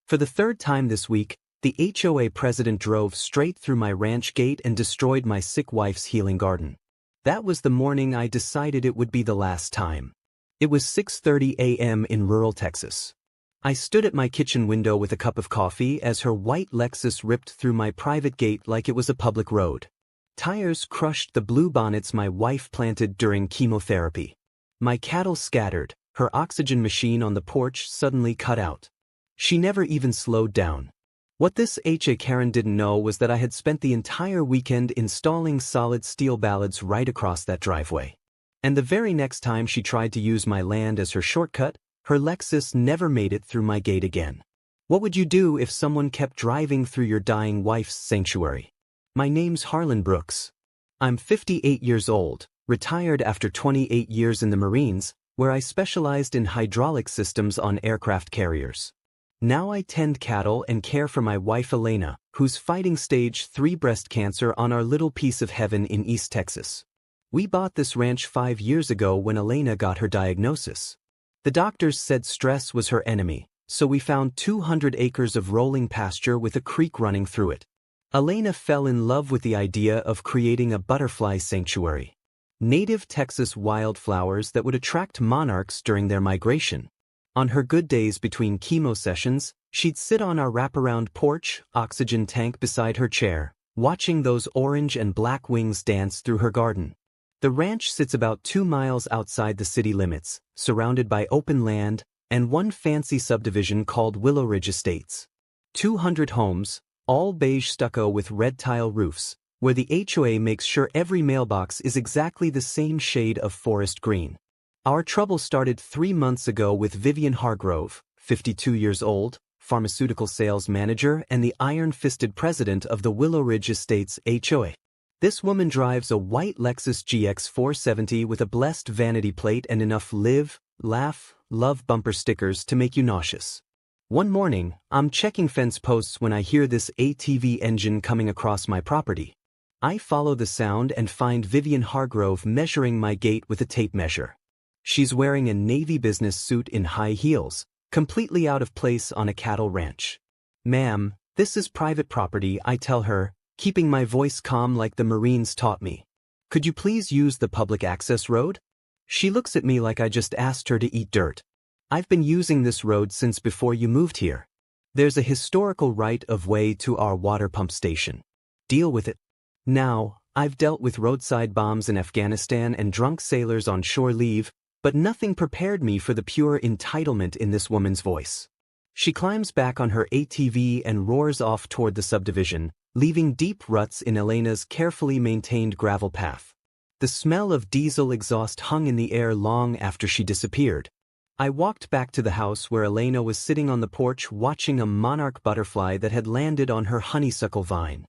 For the third time this week, the HOA president drove straight through my ranch gate and destroyed my sick wife's healing garden. That was the morning I decided it would be the last time. It was 6:30 a.m. in rural Texas. I stood at my kitchen window with a cup of coffee as her white Lexus ripped through my private gate like it was a public road. Tires crushed the bluebonnets my wife planted during chemotherapy. My cattle scattered, her oxygen machine on the porch suddenly cut out. She never even slowed down. What this HA Karen didn't know was that I had spent the entire weekend installing solid steel ballads right across that driveway. And the very next time she tried to use my land as her shortcut, her Lexus never made it through my gate again. What would you do if someone kept driving through your dying wife's sanctuary? My name's Harlan Brooks. I'm 58 years old, retired after 28 years in the Marines, where I specialized in hydraulic systems on aircraft carriers. Now I tend cattle and care for my wife Elena, who's fighting stage 3 breast cancer on our little piece of heaven in East Texas. We bought this ranch 5 years ago when Elena got her diagnosis. The doctors said stress was her enemy, so we found 200 acres of rolling pasture with a creek running through it. Elena fell in love with the idea of creating a butterfly sanctuary. Native Texas wildflowers that would attract monarchs during their migration. On her good days between chemo sessions, she'd sit on our wraparound porch, oxygen tank beside her chair, watching those orange and black wings dance through her garden. The ranch sits about 2 miles outside the city limits, surrounded by open land, and one fancy subdivision called Willow Ridge Estates. 200 homes, all beige stucco with red tile roofs, where the HOA makes sure every mailbox is exactly the same shade of forest green. Our trouble started 3 months ago with Vivian Hargrove, 52 years old, pharmaceutical sales manager and the iron-fisted president of the Willow Ridge Estates HOA. This woman drives a white Lexus GX 470 with a blessed vanity plate and enough live, laugh, love bumper stickers to make you nauseous. One morning, I'm checking fence posts when I hear this ATV engine coming across my property. I follow the sound and find Vivian Hargrove measuring my gate with a tape measure. She's wearing a navy business suit in high heels, completely out of place on a cattle ranch. "Ma'am, this is private property," I tell her, keeping my voice calm like the Marines taught me. "Could you please use the public access road?" She looks at me like I just asked her to eat dirt. "I've been using this road since before you moved here. There's a historical right of way to our water pump station. Deal with it." Now, I've dealt with roadside bombs in Afghanistan and drunk sailors on shore leave, but nothing prepared me for the pure entitlement in this woman's voice. She climbs back on her ATV and roars off toward the subdivision, leaving deep ruts in Elena's carefully maintained gravel path. The smell of diesel exhaust hung in the air long after she disappeared. I walked back to the house where Elena was sitting on the porch watching a monarch butterfly that had landed on her honeysuckle vine.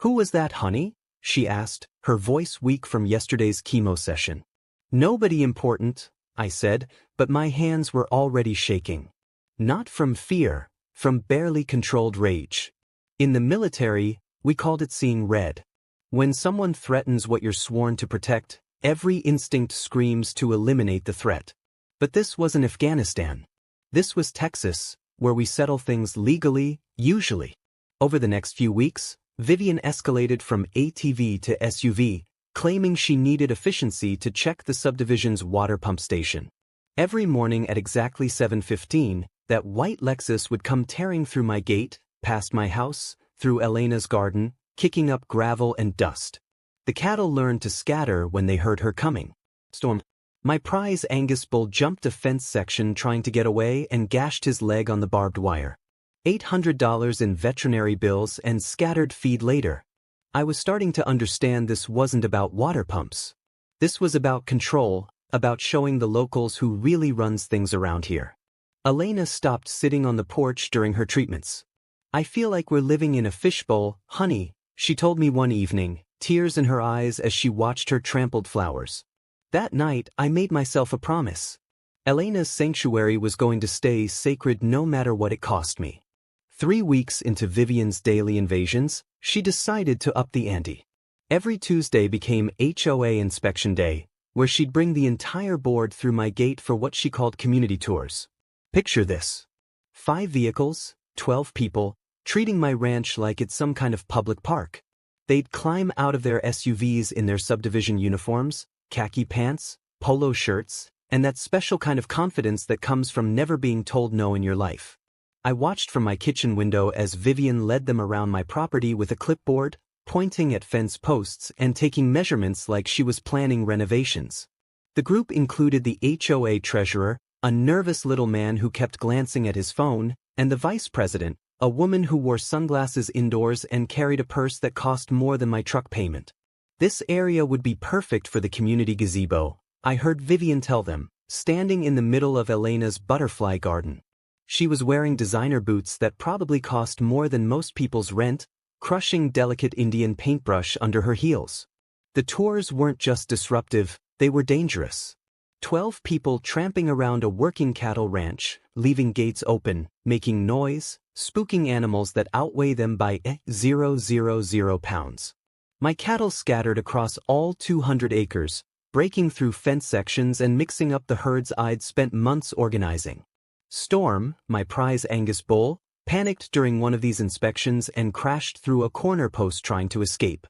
"Who was that, honey?" she asked, her voice weak from yesterday's chemo session. "Nobody important," I said, but my hands were already shaking. Not from fear, from barely controlled rage. In the military, we called it seeing red. When someone threatens what you're sworn to protect, every instinct screams to eliminate the threat. But this wasn't Afghanistan. This was Texas, where we settle things legally, usually. Over the next few weeks, Vivian escalated from ATV to SUV, claiming she needed efficiency to check the subdivision's water pump station. Every morning at exactly 7:15, that white Lexus would come tearing through my gate, past my house, through Elena's garden, kicking up gravel and dust. The cattle learned to scatter when they heard her coming. Storm. My prize Angus bull jumped a fence section trying to get away and gashed his leg on the barbed wire. $800 in veterinary bills and scattered feed later. I was starting to understand this wasn't about water pumps. This was about control, about showing the locals who really runs things around here. Elena stopped sitting on the porch during her treatments. "I feel like we're living in a fishbowl, honey," she told me one evening, tears in her eyes as she watched her trampled flowers. That night, I made myself a promise. Elena's sanctuary was going to stay sacred no matter what it cost me. 3 weeks into Vivian's daily invasions, she decided to up the ante. Every Tuesday became HOA inspection day, where she'd bring the entire board through my gate for what she called community tours. Picture this. 5 vehicles, 12 people, treating my ranch like it's some kind of public park. They'd climb out of their SUVs in their subdivision uniforms, khaki pants, polo shirts, and that special kind of confidence that comes from never being told no in your life. I watched from my kitchen window as Vivian led them around my property with a clipboard, pointing at fence posts and taking measurements like she was planning renovations. The group included the HOA treasurer, a nervous little man who kept glancing at his phone, and the vice president, a woman who wore sunglasses indoors and carried a purse that cost more than my truck payment. This area would be perfect for the community gazebo, I heard Vivian tell them, standing in the middle of Elena's butterfly garden. She was wearing designer boots that probably cost more than most people's rent, crushing delicate Indian paintbrush under her heels. The tours weren't just disruptive, they were dangerous. 12 people tramping around a working cattle ranch, leaving gates open, making noise, spooking animals that outweigh them by 000 pounds. My cattle scattered across all 200 acres, breaking through fence sections and mixing up the herds I'd spent months organizing. Storm, my prize Angus bull, panicked during one of these inspections and crashed through a corner post trying to escape.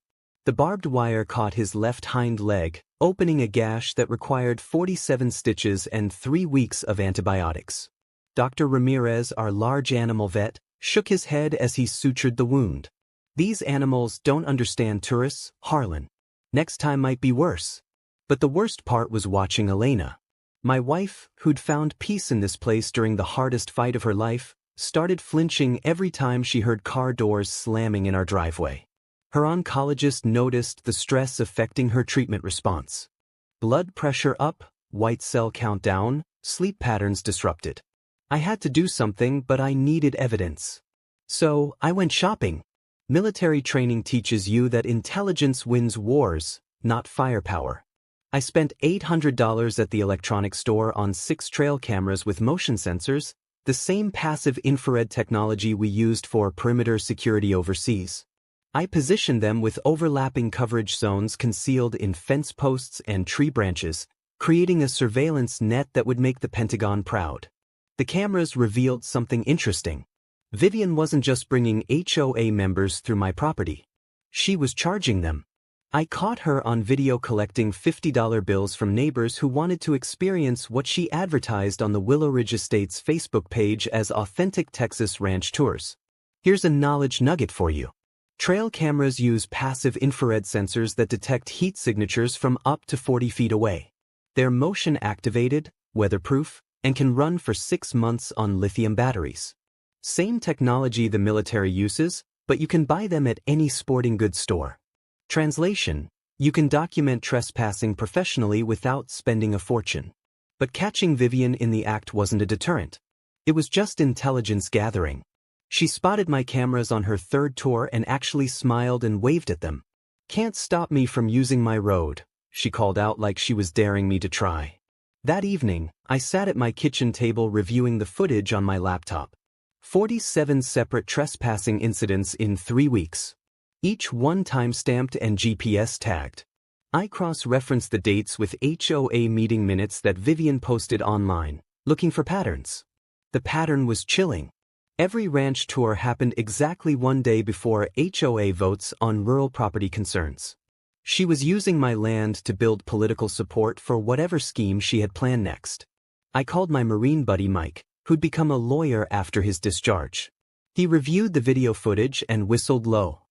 The barbed wire caught his left hind leg, opening a gash that required 47 stitches and 3 weeks of antibiotics. Dr. Ramirez, our large animal vet, shook his head as he sutured the wound. These animals don't understand tourists, Harlan. Next time might be worse. But the worst part was watching Elena. My wife, who'd found peace in this place during the hardest fight of her life, started flinching every time she heard car doors slamming in our driveway. Her oncologist noticed the stress affecting her treatment response. Blood pressure up, white cell count down, sleep patterns disrupted. I had to do something, but I needed evidence. So, I went shopping. Military training teaches you that intelligence wins wars, not firepower. I spent $800 at the electronics store on 6 trail cameras with motion sensors, the same passive infrared technology we used for perimeter security overseas. I positioned them with overlapping coverage zones concealed in fence posts and tree branches, creating a surveillance net that would make the Pentagon proud. The cameras revealed something interesting. Vivian wasn't just bringing HOA members through my property. She was charging them. I caught her on video collecting $50 bills from neighbors who wanted to experience what she advertised on the Willow Ridge Estates Facebook page as authentic Texas ranch tours. Here's a knowledge nugget for you. Trail cameras use passive infrared sensors that detect heat signatures from up to 40 feet away. They're motion-activated, weatherproof, and can run for 6 months on lithium batteries. Same technology the military uses, but you can buy them at any sporting goods store. Translation: you can document trespassing professionally without spending a fortune. But catching Vivian in the act wasn't a deterrent. It was just intelligence gathering. She spotted my cameras on her 3rd tour and actually smiled and waved at them. "Can't stop me from using my road," she called out like she was daring me to try. That evening, I sat at my kitchen table reviewing the footage on my laptop. 47 separate trespassing incidents in 3 weeks. Each one time-stamped and GPS tagged. I cross-referenced the dates with HOA meeting minutes that Vivian posted online, looking for patterns. The pattern was chilling. Every ranch tour happened exactly 1 day before HOA votes on rural property concerns. She was using my land to build political support for whatever scheme she had planned next. I called my Marine buddy Mike, who'd become a lawyer after his discharge. He reviewed the video footage and whistled low.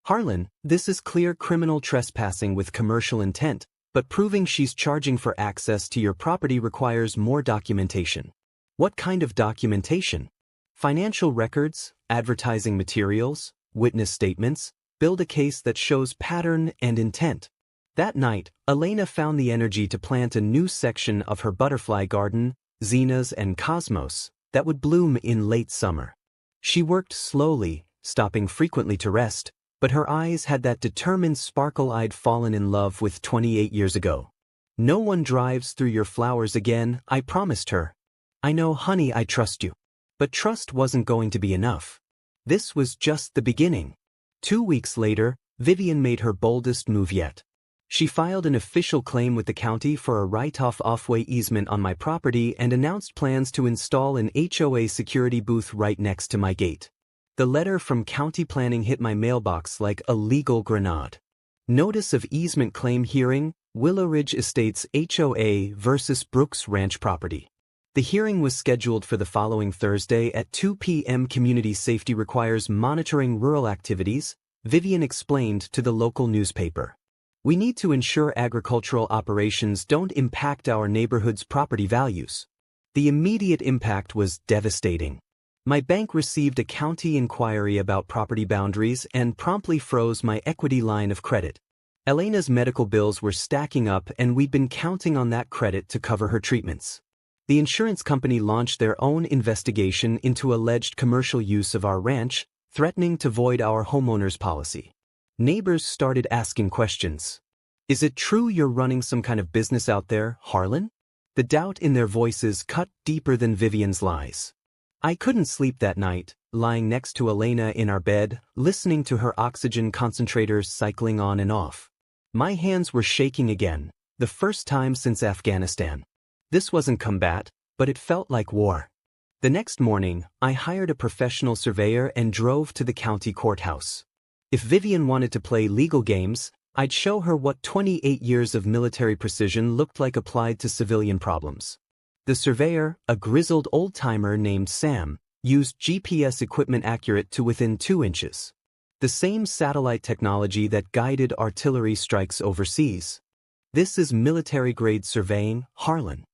"Harlan, this is clear criminal trespassing with commercial intent, but proving she's charging for access to your property requires more documentation." "What kind of documentation?" "Financial records, advertising materials, witness statements. Build a case that shows pattern and intent." That night, Elena found the energy to plant a new section of her butterfly garden, Zenas and Cosmos, that would bloom in late summer. She worked slowly, stopping frequently to rest, but her eyes had that determined sparkle I'd fallen in love with 28 years ago. "No one drives through your flowers again," I promised her. "I know, honey, I trust you." But trust wasn't going to be enough. This was just the beginning. 2 weeks later, Vivian made her boldest move yet. She filed an official claim with the county for a right-of-way easement on my property and announced plans to install an HOA security booth right next to my gate. The letter from county planning hit my mailbox like a legal grenade. Notice of easement claim hearing, Willow Ridge Estates HOA versus Brooks Ranch property. The hearing was scheduled for the following Thursday at 2 p.m. Community safety requires monitoring rural activities, Vivian explained to the local newspaper. We need to ensure agricultural operations don't impact our neighborhood's property values. The immediate impact was devastating. My bank received a county inquiry about property boundaries and promptly froze my equity line of credit. Elena's medical bills were stacking up and we'd been counting on that credit to cover her treatments. The insurance company launched their own investigation into alleged commercial use of our ranch, threatening to void our homeowner's policy. Neighbors started asking questions. Is it true you're running some kind of business out there, Harlan? The doubt in their voices cut deeper than Vivian's lies. I couldn't sleep that night, lying next to Elena in our bed, listening to her oxygen concentrators cycling on and off. My hands were shaking again, the first time since Afghanistan. This wasn't combat, but it felt like war. The next morning, I hired a professional surveyor and drove to the county courthouse. If Vivian wanted to play legal games, I'd show her what 28 years of military precision looked like applied to civilian problems. The surveyor, a grizzled old-timer named Sam, used GPS equipment accurate to within 2 inches. The same satellite technology that guided artillery strikes overseas. This is military-grade surveying, Harlan.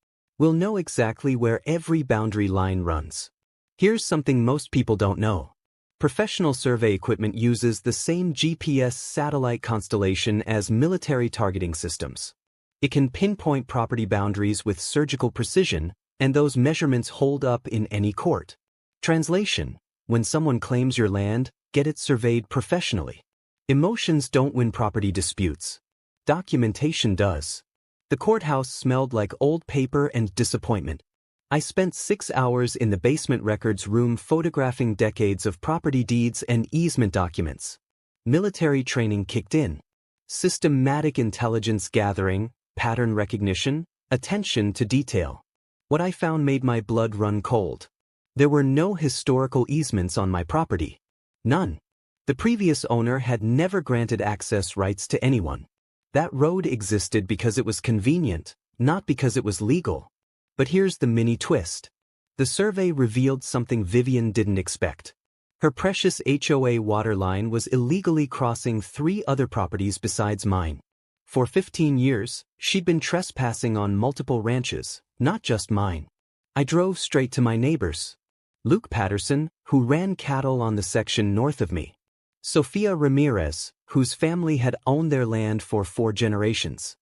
We'll know exactly where every boundary line runs. Here's something most people don't know. Professional survey equipment uses the same GPS satellite constellation as military targeting systems. It can pinpoint property boundaries with surgical precision, and those measurements hold up in any court. Translation: when someone claims your land, get it surveyed professionally. Emotions don't win property disputes. Documentation does. The courthouse smelled like old paper and disappointment. I spent 6 hours in the basement records room photographing decades of property deeds and easement documents. Military training kicked in. Systematic intelligence gathering, pattern recognition, attention to detail. What I found made my blood run cold. There were no historical easements on my property. None. The previous owner had never granted access rights to anyone. That road existed because it was convenient, not because it was legal. But here's the mini twist. The survey revealed something Vivian didn't expect. Her precious HOA water line was illegally crossing 3 other properties besides mine. For 15 years, she'd been trespassing on multiple ranches, not just mine. I drove straight to my neighbors. Luke Patterson, who ran cattle on the section north of me. Sophia Ramirez, whose family had owned their land for 4 generations.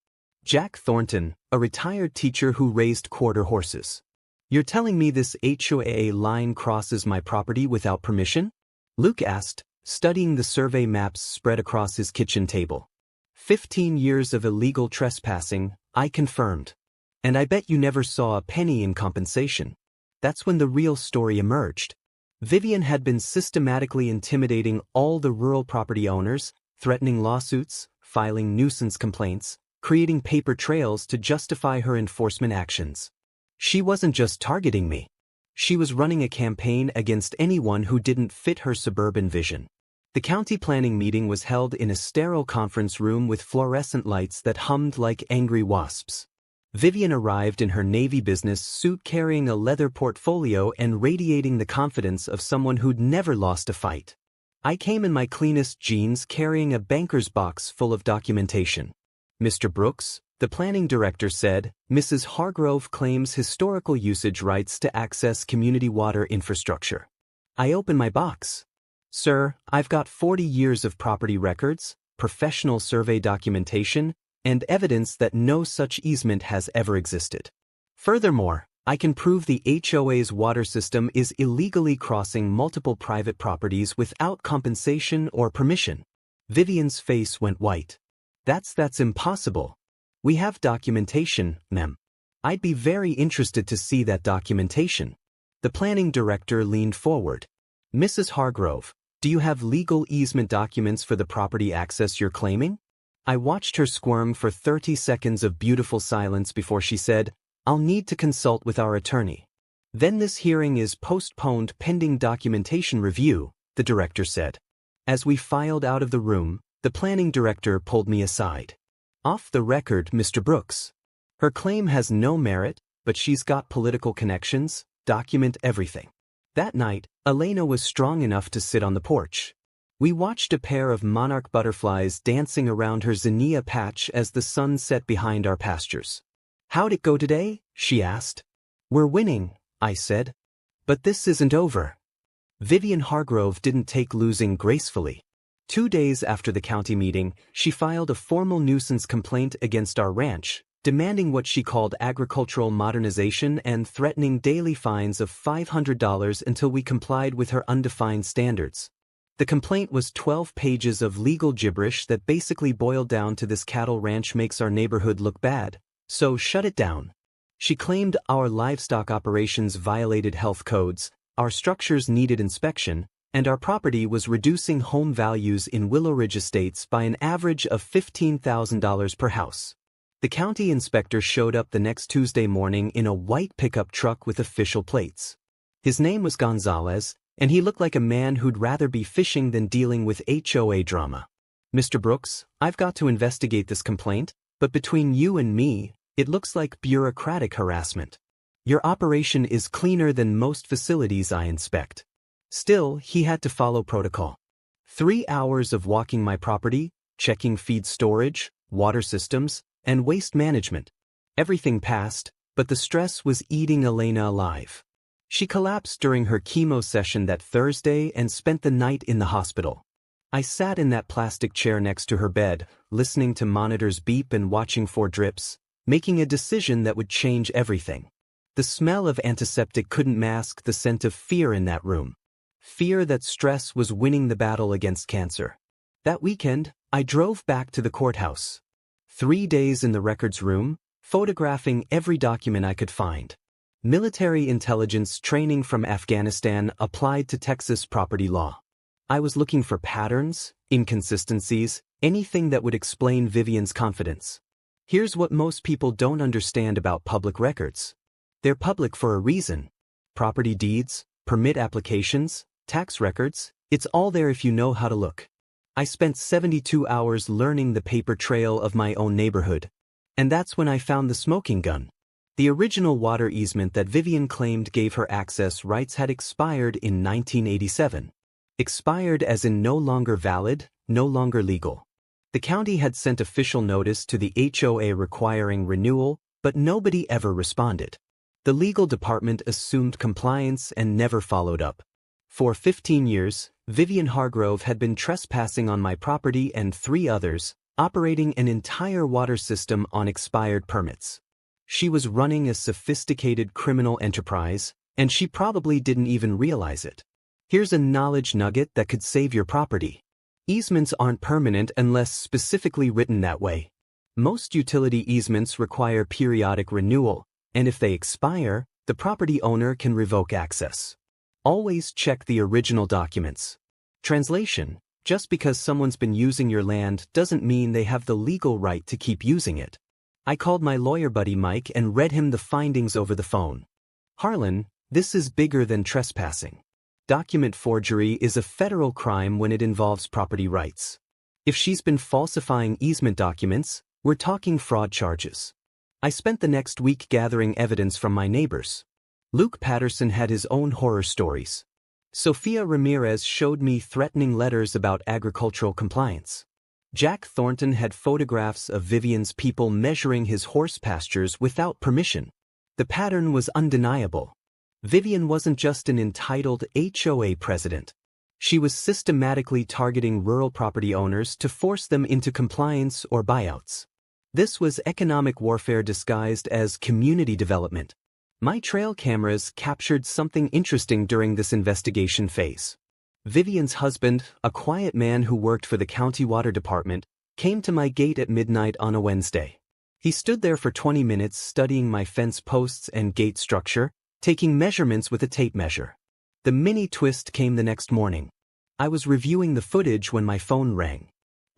Jack Thornton, a retired teacher who raised quarter horses. You're telling me this HOA line crosses my property without permission? Luke asked, studying the survey maps spread across his kitchen table. 15 years of illegal trespassing, I confirmed. And I bet you never saw a penny in compensation. That's when the real story emerged. Vivian had been systematically intimidating all the rural property owners, threatening lawsuits, filing nuisance complaints, creating paper trails to justify her enforcement actions. She wasn't just targeting me. She was running a campaign against anyone who didn't fit her suburban vision. The county planning meeting was held in a sterile conference room with fluorescent lights that hummed like angry wasps. Vivian arrived in her Navy business suit carrying a leather portfolio and radiating the confidence of someone who'd never lost a fight. I came in my cleanest jeans carrying a banker's box full of documentation. Mr. Brooks, the planning director said, Mrs. Hargrove claims historical usage rights to access community water infrastructure. I opened my box. Sir, I've got 40 years of property records, professional survey documentation, and evidence that no such easement has ever existed. Furthermore, I can prove the HOA's water system is illegally crossing multiple private properties without compensation or permission. Vivian's face went white. That's impossible. We have documentation, ma'am. I'd be very interested to see that documentation. The planning director leaned forward. Mrs. Hargrove, do you have legal easement documents for the property access you're claiming? I watched her squirm for 30 seconds of beautiful silence before she said, "I'll need to consult with our attorney." "Then this hearing is postponed pending documentation review," the director said. As we filed out of the room, the planning director pulled me aside. "Off the record, Mr. Brooks. Her claim has no merit, but she's got political connections. Document everything." That night, Elena was strong enough to sit on the porch. We watched a pair of monarch butterflies dancing around her zinnia patch as the sun set behind our pastures. "How'd it go today?" she asked. "We're winning," I said. "But this isn't over." Vivian Hargrove didn't take losing gracefully. 2 days after the county meeting, she filed a formal nuisance complaint against our ranch, demanding what she called agricultural modernization and threatening daily fines of $500 until we complied with her undefined standards. The complaint was 12 pages of legal gibberish that basically boiled down to "this cattle ranch makes our neighborhood look bad, so shut it down." She claimed our livestock operations violated health codes, our structures needed inspection, and our property was reducing home values in Willow Ridge Estates by an average of $15,000 per house. The county inspector showed up the next Tuesday morning in a white pickup truck with official plates. His name was Gonzalez, and he looked like a man who'd rather be fishing than dealing with HOA drama. "Mr. Brooks, I've got to investigate this complaint, but between you and me, it looks like bureaucratic harassment. Your operation is cleaner than most facilities I inspect." Still, he had to follow protocol. 3 hours of walking my property, checking feed storage, water systems, and waste management. Everything passed, but the stress was eating Elena alive. She collapsed during her chemo session that Thursday and spent the night in the hospital. I sat in that plastic chair next to her bed, listening to monitors beep and watching for drips, making a decision that would change everything. The smell of antiseptic couldn't mask the scent of fear in that room. Fear that stress was winning the battle against cancer. That weekend, I drove back to the courthouse. 3 days in the records room, photographing every document I could find. Military intelligence training from Afghanistan applied to Texas property law. I was looking for patterns, inconsistencies, anything that would explain Vivian's confidence. Here's what most people don't understand about public records. They're public for a reason. Property deeds, permit applications, tax records, it's all there if you know how to look. I spent 72 hours learning the paper trail of my own neighborhood. And that's when I found the smoking gun. The original water easement that Vivian claimed gave her access rights had expired in 1987. Expired as in no longer valid, no longer legal. The county had sent official notice to the HOA requiring renewal, but nobody ever responded. The legal department assumed compliance and never followed up. For 15 years, Vivian Hargrove had been trespassing on my property and 3 others, operating an entire water system on expired permits. She was running a sophisticated criminal enterprise, and she probably didn't even realize it. Here's a knowledge nugget that could save your property. Easements aren't permanent unless specifically written that way. Most utility easements require periodic renewal, and if they expire, the property owner can revoke access. Always check the original documents. Translation: just because someone's been using your land doesn't mean they have the legal right to keep using it. I called my lawyer buddy Mike and read him the findings over the phone. "Harlan, this is bigger than trespassing. Document forgery is a federal crime when it involves property rights. If she's been falsifying easement documents, we're talking fraud charges." I spent the next week gathering evidence from my neighbors. Luke Patterson had his own horror stories. Sophia Ramirez showed me threatening letters about agricultural compliance. Jack Thornton had photographs of Vivian's people measuring his horse pastures without permission. The pattern was undeniable. Vivian wasn't just an entitled HOA president. She was systematically targeting rural property owners to force them into compliance or buyouts. This was economic warfare disguised as community development. My trail cameras captured something interesting during this investigation phase. Vivian's husband, a quiet man who worked for the county water department, came to my gate at midnight on a Wednesday. He stood there for 20 minutes studying my fence posts and gate structure, taking measurements with a tape measure. The mini twist came the next morning. I was reviewing the footage when my phone rang.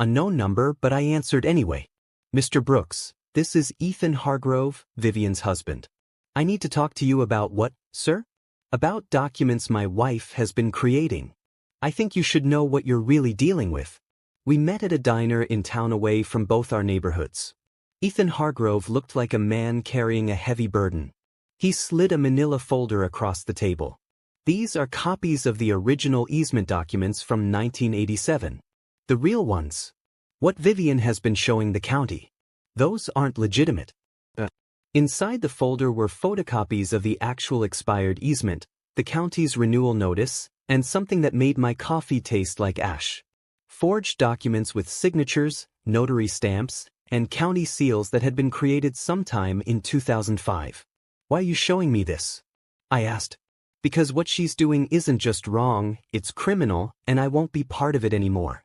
Unknown number, but I answered anyway. Mr. Brooks, this is Ethan Hargrove, Vivian's husband. I need to talk to you about what, sir? About documents my wife has been creating. I think you should know what you're really dealing with. We met at a diner in town away from both our neighborhoods. Ethan Hargrove looked like a man carrying a heavy burden. He slid a manila folder across the table. These are copies of the original easement documents from 1987. The real ones. What Vivian has been showing the county. Those aren't legitimate. Inside the folder were photocopies of the actual expired easement, the county's renewal notice, and something that made my coffee taste like ash. Forged documents with signatures, notary stamps, and county seals that had been created sometime in 2005. Why are you showing me this? I asked. Because what she's doing isn't just wrong, it's criminal, and I won't be part of it anymore.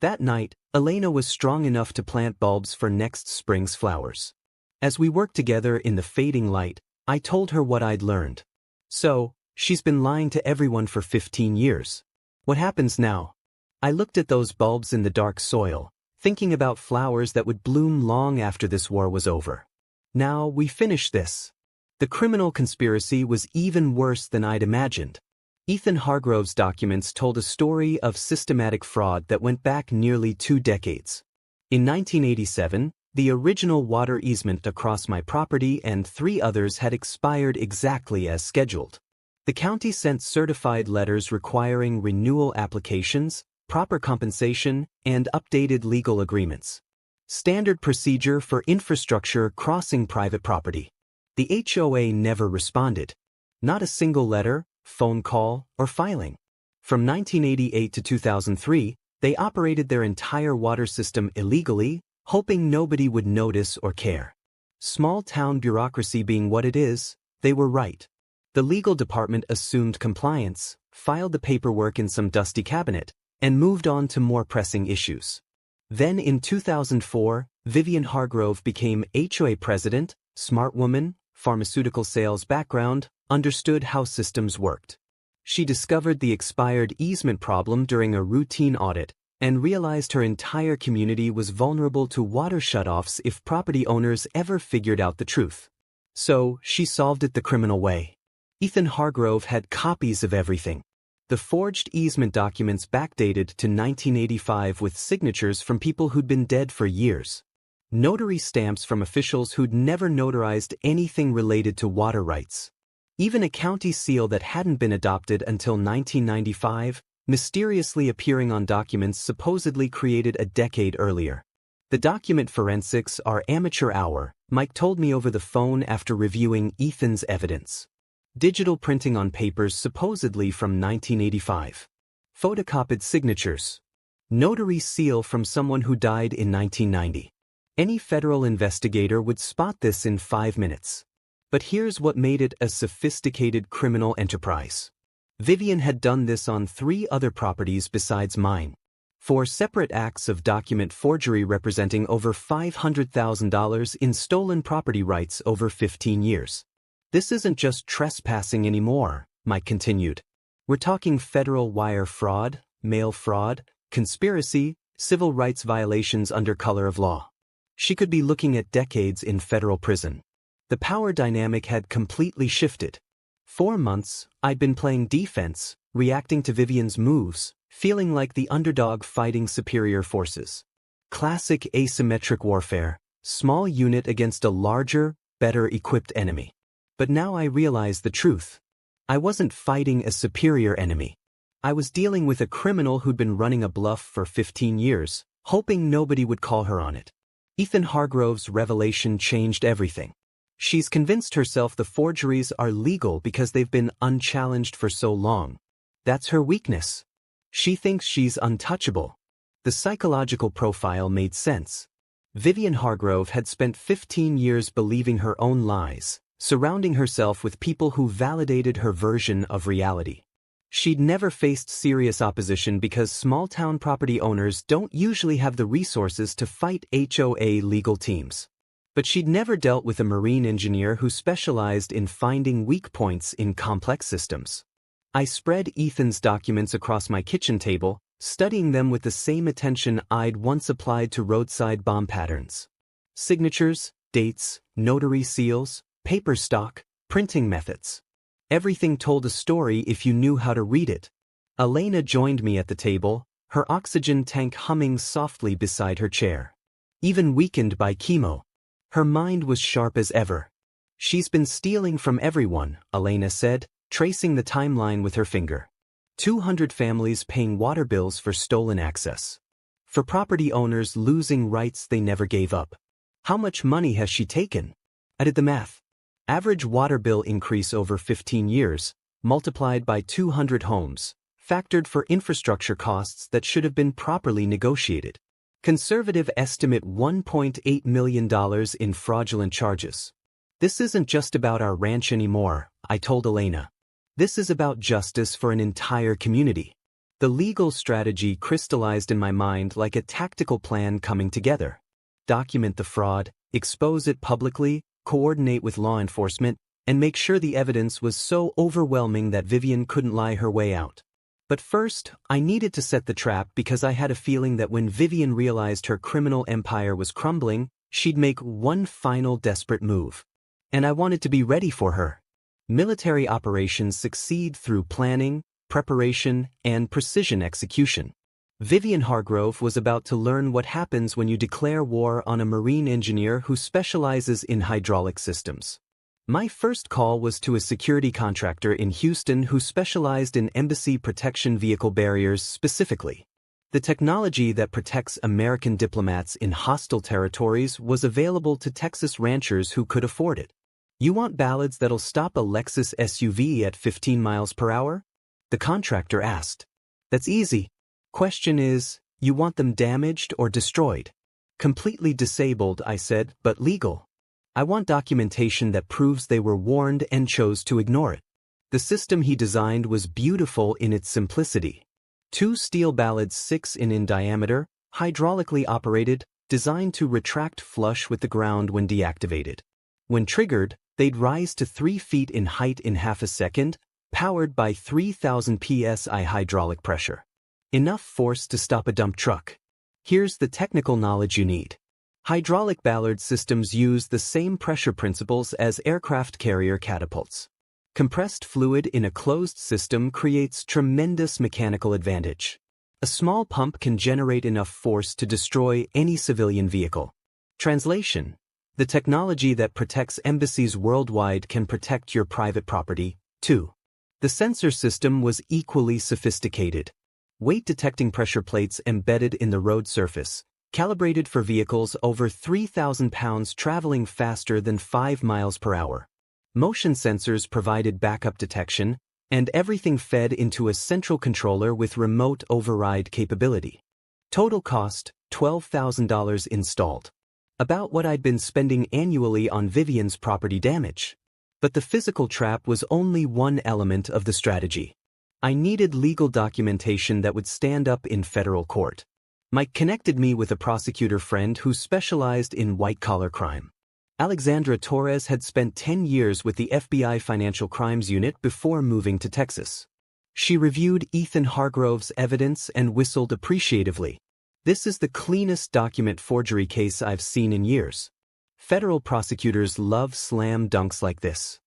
That night, Elena was strong enough to plant bulbs for next spring's flowers. As we worked together in the fading light, I told her what I'd learned. So, she's been lying to everyone for 15 years. What happens now? I looked at those bulbs in the dark soil, thinking about flowers that would bloom long after this war was over. Now we finish this. The criminal conspiracy was even worse than I'd imagined. Ethan Hargrove's documents told a story of systematic fraud that went back nearly 2 decades. In 1987, the original water easement across my property and 3 others had expired exactly as scheduled. The county sent certified letters requiring renewal applications, proper compensation, and updated legal agreements. Standard procedure for infrastructure crossing private property. The HOA never responded. Not a single letter, phone call, or filing. From 1988 to 2003, they operated their entire water system illegally, hoping nobody would notice or care. Small-town bureaucracy being what it is, they were right. The legal department assumed compliance, filed the paperwork in some dusty cabinet, and moved on to more pressing issues. Then in 2004, Vivian Hargrove became HOA president, smart woman, pharmaceutical sales background, understood how systems worked. She discovered the expired easement problem during a routine audit and realized her entire community was vulnerable to water shutoffs if property owners ever figured out the truth. So, she solved it the criminal way. Ethan Hargrove had copies of everything. The forged easement documents backdated to 1985 with signatures from people who'd been dead for years. Notary stamps from officials who'd never notarized anything related to water rights. Even a county seal that hadn't been adopted until 1995, mysteriously appearing on documents supposedly created a decade earlier. The document forensics are amateur hour, Mike told me over the phone after reviewing Ethan's evidence. Digital printing on papers supposedly from 1985. Photocopied signatures. Notary seal from someone who died in 1990. Any federal investigator would spot this in 5 minutes. But here's what made it a sophisticated criminal enterprise. Vivian had done this on 3 other properties besides mine. 4 separate acts of document forgery representing over $500,000 in stolen property rights over 15 years. This isn't just trespassing anymore, Mike continued. We're talking federal wire fraud, mail fraud, conspiracy, civil rights violations under color of law. She could be looking at decades in federal prison. The power dynamic had completely shifted. 4 months, I'd been playing defense, reacting to Vivian's moves, feeling like the underdog fighting superior forces. Classic asymmetric warfare, small unit against a larger, better-equipped enemy. But now I realize the truth. I wasn't fighting a superior enemy. I was dealing with a criminal who'd been running a bluff for 15 years, hoping nobody would call her on it. Ethan Hargrove's revelation changed everything. She's convinced herself the forgeries are legal because they've been unchallenged for so long. That's her weakness. She thinks she's untouchable. The psychological profile made sense. Vivian Hargrove had spent 15 years believing her own lies, surrounding herself with people who validated her version of reality. She'd never faced serious opposition because small-town property owners don't usually have the resources to fight HOA legal teams. But she'd never dealt with a marine engineer who specialized in finding weak points in complex systems. I spread Ethan's documents across my kitchen table, studying them with the same attention I'd once applied to roadside bomb patterns. Signatures, dates, notary seals, paper stock, printing methods. Everything told a story if you knew how to read it. Elena joined me at the table, her oxygen tank humming softly beside her chair. Even weakened by chemo, her mind was sharp as ever. She's been stealing from everyone, Elena said, tracing the timeline with her finger. 200 families paying water bills for stolen access. For property owners losing rights they never gave up. How much money has she taken? I did the math. Average water bill increase over 15 years, multiplied by 200 homes, factored for infrastructure costs that should have been properly negotiated. Conservative estimate $1.8 million in fraudulent charges. This isn't just about our ranch anymore, I told Elena. This is about justice for an entire community. The legal strategy crystallized in my mind like a tactical plan coming together. Document the fraud, expose it publicly, coordinate with law enforcement, and make sure the evidence was so overwhelming that Vivian couldn't lie her way out. But first, I needed to set the trap because I had a feeling that when Vivian realized her criminal empire was crumbling, she'd make one final desperate move. And I wanted to be ready for her. Military operations succeed through planning, preparation, and precision execution. Vivian Hargrove was about to learn what happens when you declare war on a marine engineer who specializes in hydraulic systems. My first call was to a security contractor in Houston who specialized in embassy protection vehicle barriers specifically. The technology that protects American diplomats in hostile territories was available to Texas ranchers who could afford it. You want Bollards that'll stop a Lexus SUV at 15 miles per hour? The contractor asked. That's easy. Question is, you want them damaged or destroyed? Completely disabled, I said, but legal. I want documentation that proves they were warned and chose to ignore it. The system he designed was beautiful in its simplicity. 2 steel Bollards 6 in diameter, hydraulically operated, designed to retract flush with the ground when deactivated. When triggered, they'd rise to 3 feet in height in half a second, powered by 3,000 psi hydraulic pressure. Enough force to stop a dump truck. Here's the technical knowledge you need. Hydraulic Ballard systems use the same pressure principles as aircraft carrier catapults. Compressed fluid in a closed system creates tremendous mechanical advantage. A small pump can generate enough force to destroy any civilian vehicle. Translation: the technology that protects embassies worldwide can protect your private property, too. The sensor system was equally sophisticated. Weight-detecting pressure plates embedded in the road surface, calibrated for vehicles over 3,000 pounds traveling faster than 5 miles per hour. Motion sensors provided backup detection, and everything fed into a central controller with remote override capability. Total cost, $12,000 installed. About what I'd been spending annually on Vivian's property damage. But the physical trap was only one element of the strategy. I needed legal documentation that would stand up in federal court. Mike connected me with a prosecutor friend who specialized in white-collar crime. Alexandra Torres had spent 10 years with the FBI Financial Crimes Unit before moving to Texas. She reviewed Ethan Hargrove's evidence and whistled appreciatively. This is the cleanest document forgery case I've seen in years. Federal prosecutors love slam dunks like this.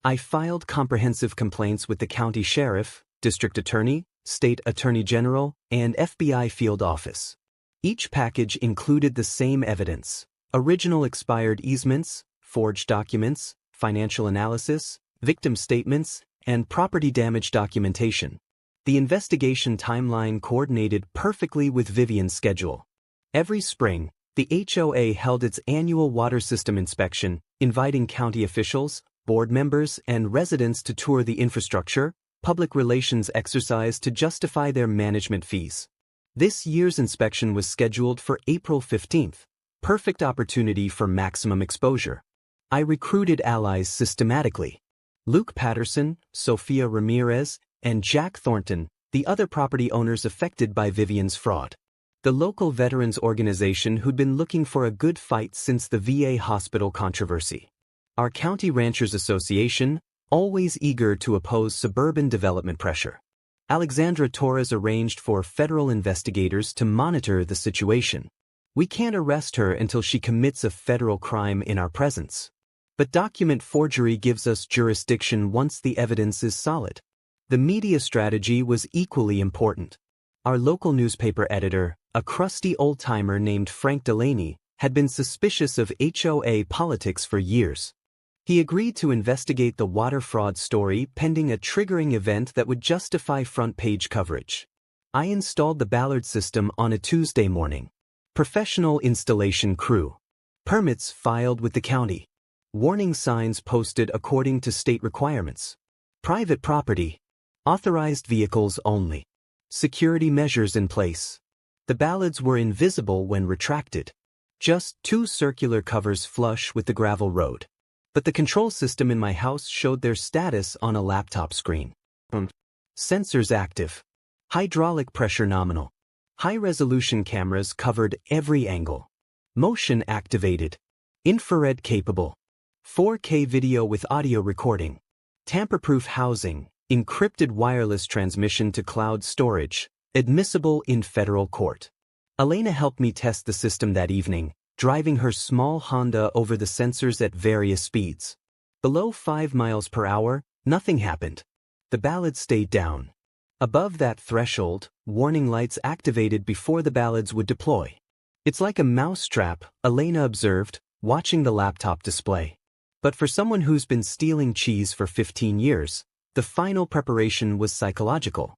I filed comprehensive complaints with the county sheriff, district attorney, state attorney general, and FBI field office. Each package included the same evidence: original expired easements, forged documents, financial analysis, victim statements, and property damage documentation. The investigation timeline coordinated perfectly with Vivian's schedule. Every spring, the HOA held its annual water system inspection, inviting county officials, board members, and residents to tour the infrastructure, public relations exercise to justify their management fees. This year's inspection was scheduled for April 15th, perfect opportunity for maximum exposure. I recruited allies systematically. Luke Patterson, Sophia Ramirez, and Jack Thornton, the other property owners affected by Vivian's fraud. The local veterans organization who'd been looking for a good fight since the VA hospital controversy. Our County Ranchers Association, always eager to oppose suburban development pressure. Alexandra Torres arranged for federal investigators to monitor the situation. We can't arrest her until she commits a federal crime in our presence. But document forgery gives us jurisdiction once the evidence is solid. The media strategy was equally important. Our local newspaper editor, a crusty old-timer named Frank Delaney, had been suspicious of HOA politics for years. He agreed to investigate the water fraud story pending a triggering event that would justify front-page coverage. I installed the Bollards system on a Tuesday morning. Professional installation crew. Permits filed with the county. Warning signs posted according to state requirements. Private property. Authorized vehicles only. Security measures in place. The Bollards were invisible when retracted. Just 2 circular covers flush with the gravel road. But the control system in my house showed their status on a laptop screen. Sensors active. Hydraulic pressure nominal. High-resolution cameras covered every angle. Motion activated. Infrared capable. 4K video with audio recording. Tamper-proof housing. Encrypted wireless transmission to cloud storage. Admissible in federal court. Elena helped me test the system that evening, driving her small Honda over the sensors at various speeds. Below 5 miles per hour, nothing happened. The Bollards stayed down. Above that threshold, warning lights activated before the Bollards would deploy. It's like a mousetrap, Elena observed, watching the laptop display. But for someone who's been stealing cheese for 15 years, the final preparation was psychological.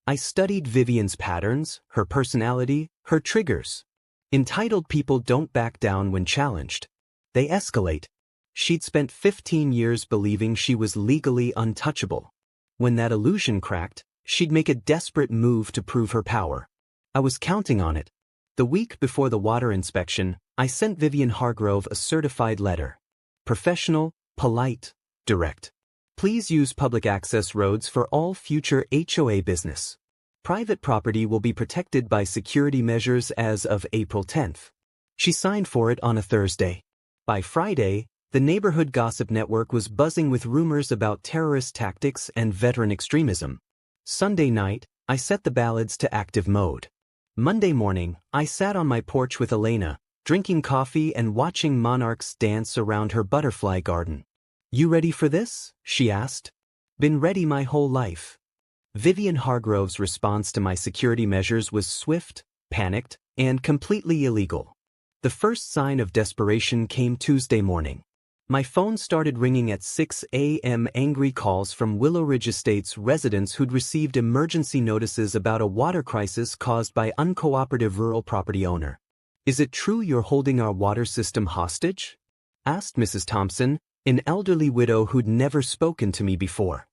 I studied Vivian's patterns, her personality, her triggers. Entitled people don't back down when challenged. They escalate. She'd spent 15 years believing she was legally untouchable. When that illusion cracked, she'd make a desperate move to prove her power. I was counting on it. The week before the water inspection, I sent Vivian Hargrove a certified letter. Professional, polite, direct. Please use public access roads for all future HOA business. Private property will be protected by security measures as of April 10th. She signed for it on a Thursday. By Friday, the neighborhood gossip network was buzzing with rumors about terrorist tactics and veteran extremism. Sunday night, I set the Bollards to active mode. Monday morning, I sat on my porch with Elena, drinking coffee and watching monarchs dance around her butterfly garden. "You ready for this?" she asked. "Been ready my whole life." Vivian Hargrove's response to my security measures was swift, panicked, and completely illegal. The first sign of desperation came Tuesday morning. My phone started ringing at 6 a.m. Angry calls from Willow Ridge Estates residents who'd received emergency notices about a water crisis caused by uncooperative rural property owner. "Is it true you're holding our water system hostage?" asked Mrs. Thompson, an elderly widow who'd never spoken to me before.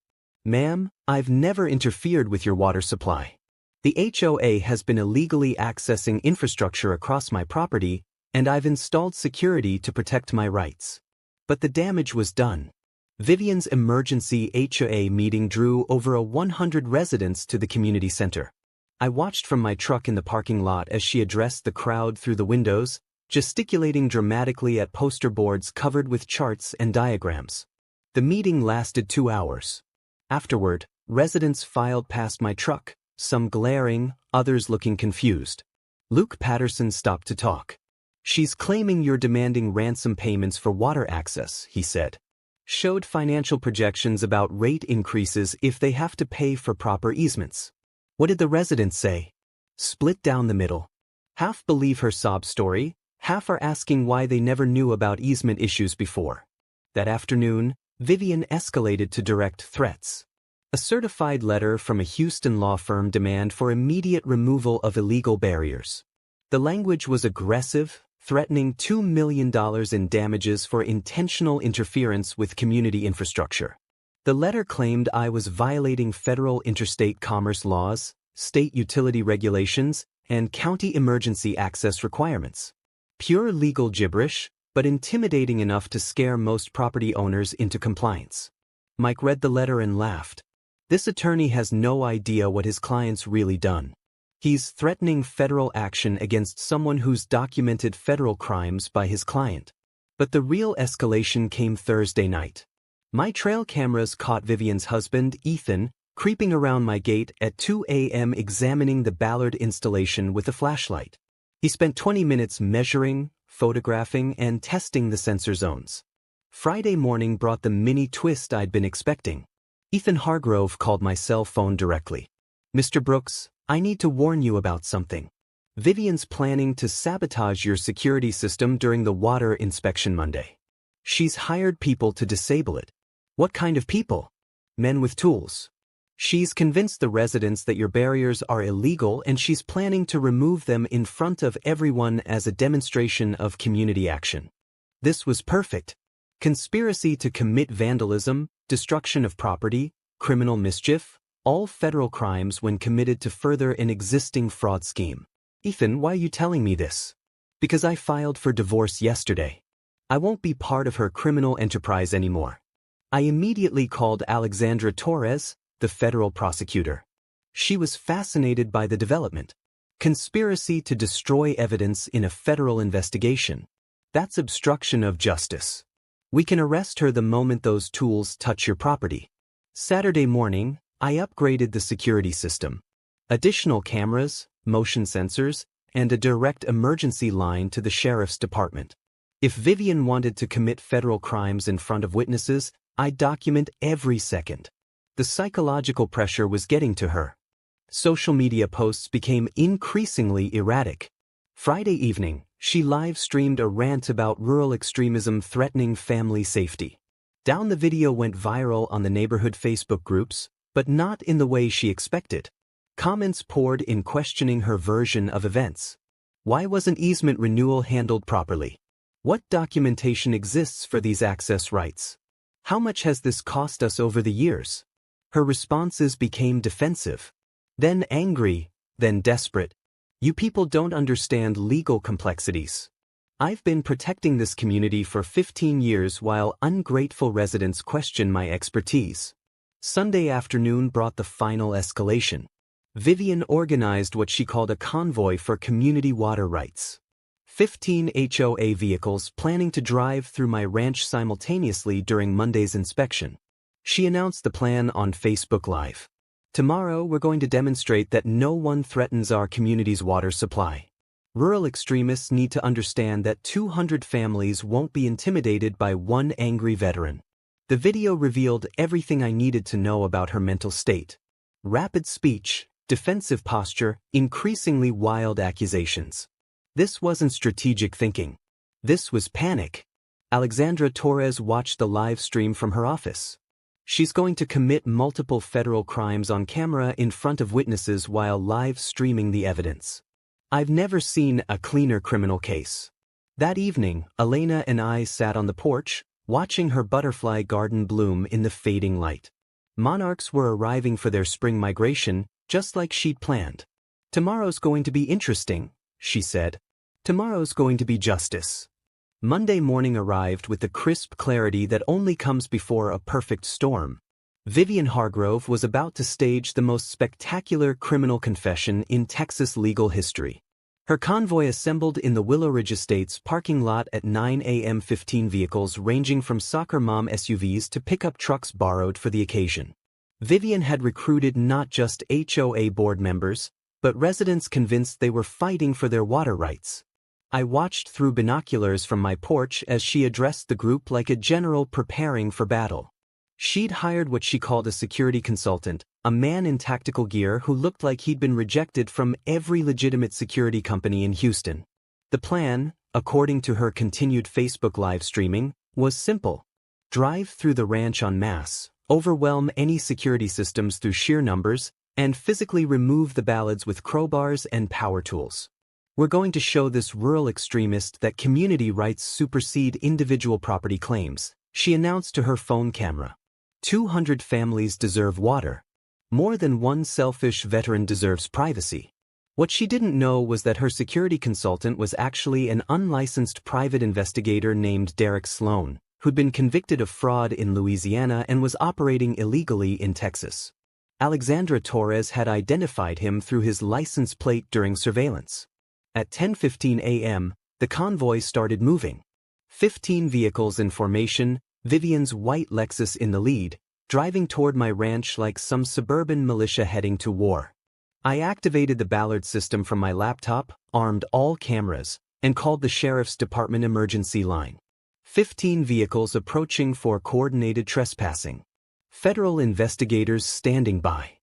"Ma'am, I've never interfered with your water supply. The HOA has been illegally accessing infrastructure across my property, and I've installed security to protect my rights." But the damage was done. Vivian's emergency HOA meeting drew over 100 residents to the community center. I watched from my truck in the parking lot as she addressed the crowd through the windows, gesticulating dramatically at poster boards covered with charts and diagrams. The meeting lasted 2 hours. Afterward, residents filed past my truck, some glaring, others looking confused. Luke Patterson stopped to talk. "She's claiming you're demanding ransom payments for water access," he said. Showed financial projections about rate increases if they have to pay for proper easements. What did the residents say? Split down the middle. Half believe her sob story, half are asking why they never knew about easement issues before. That afternoon, Vivian escalated to direct threats. A certified letter from a Houston law firm demanded for immediate removal of illegal barriers. The language was aggressive, threatening $2 million in damages for intentional interference with community infrastructure. The letter claimed I was violating federal interstate commerce laws, state utility regulations, and county emergency access requirements. Pure legal gibberish, but intimidating enough to scare most property owners into compliance. Mike read the letter and laughed. This attorney has no idea what his client's really done. He's threatening federal action against someone who's documented federal crimes by his client. But the real escalation came Thursday night. My trail cameras caught Vivian's husband, Ethan, creeping around my gate at 2 a.m. examining the Ballard installation with a flashlight. He spent 20 minutes measuring, photographing, and testing the sensor zones. Friday morning brought the mini twist I'd been expecting. Ethan Hargrove called my cell phone directly. "Mr. Brooks, I need to warn you about something. Vivian's planning to sabotage your security system during the water inspection Monday. She's hired people to disable it." "What kind of people?" "Men with tools. She's convinced the residents that your barriers are illegal and she's planning to remove them in front of everyone as a demonstration of community action." This was perfect. Conspiracy to commit vandalism, destruction of property, criminal mischief, all federal crimes when committed to further an existing fraud scheme. "Ethan, why are you telling me this?" "Because I filed for divorce yesterday. I won't be part of her criminal enterprise anymore." I immediately called Alexandra Torres, the federal prosecutor. She was fascinated by the development. Conspiracy to destroy evidence in a federal investigation. That's obstruction of justice. We can arrest her the moment those tools touch your property. Saturday morning, I upgraded the security system. Additional cameras, motion sensors, and a direct emergency line to the sheriff's department. If Vivian wanted to commit federal crimes in front of witnesses, I'd document every second. The psychological pressure was getting to her. Social media posts became increasingly erratic. Friday evening, she live-streamed a rant about rural extremism threatening family safety. The video went viral on the neighborhood Facebook groups, but not in the way she expected. Comments poured in questioning her version of events. Why wasn't easement renewal handled properly? What documentation exists for these access rights? How much has this cost us over the years? Her responses became defensive. Then angry, then desperate. "You people don't understand legal complexities. I've been protecting this community for 15 years while ungrateful residents question my expertise." Sunday afternoon brought the final escalation. Vivian organized what she called a convoy for community water rights. 15 HOA vehicles planning to drive through my ranch simultaneously during Monday's inspection. She announced the plan on Facebook Live. "Tomorrow we're going to demonstrate that no one threatens our community's water supply. Rural extremists need to understand that 200 families won't be intimidated by one angry veteran." The video revealed everything I needed to know about her mental state. Rapid speech, defensive posture, increasingly wild accusations. This wasn't strategic thinking. This was panic. Alexandra Torres watched the live stream from her office. She's going to commit multiple federal crimes on camera in front of witnesses while live streaming the evidence. I've never seen a cleaner criminal case. That evening, Elena and I sat on the porch, watching her butterfly garden bloom in the fading light. Monarchs were arriving for their spring migration, just like she'd planned. "Tomorrow's going to be interesting," she said. "Tomorrow's going to be justice." Monday morning arrived with the crisp clarity that only comes before a perfect storm. Vivian Hargrove was about to stage the most spectacular criminal confession in Texas legal history. Her convoy assembled in the Willow Ridge Estates parking lot at 9 a.m. 15 vehicles ranging from soccer mom SUVs to pickup trucks borrowed for the occasion. Vivian had recruited not just HOA board members, but residents convinced they were fighting for their water rights. I watched through binoculars from my porch as she addressed the group like a general preparing for battle. She'd hired what she called a security consultant, a man in tactical gear who looked like he'd been rejected from every legitimate security company in Houston. The plan, according to her continued Facebook live streaming, was simple. Drive through the ranch en masse, overwhelm any security systems through sheer numbers, and physically remove the Bollards with crowbars and power tools. "We're going to show this rural extremist that community rights supersede individual property claims," she announced to her phone camera. 200 families deserve water. More than one selfish veteran deserves privacy. What she didn't know was that her security consultant was actually an unlicensed private investigator named Derek Sloan, who'd been convicted of fraud in Louisiana and was operating illegally in Texas. Alexandra Torres had identified him through his license plate during surveillance. At 10:15 a.m., the convoy started moving. 15 vehicles in formation, Vivian's white Lexus in the lead, driving toward my ranch like some suburban militia heading to war. I activated the Ballard system from my laptop, armed all cameras, and called the Sheriff's Department emergency line. 15 vehicles approaching for coordinated trespassing. Federal investigators standing by.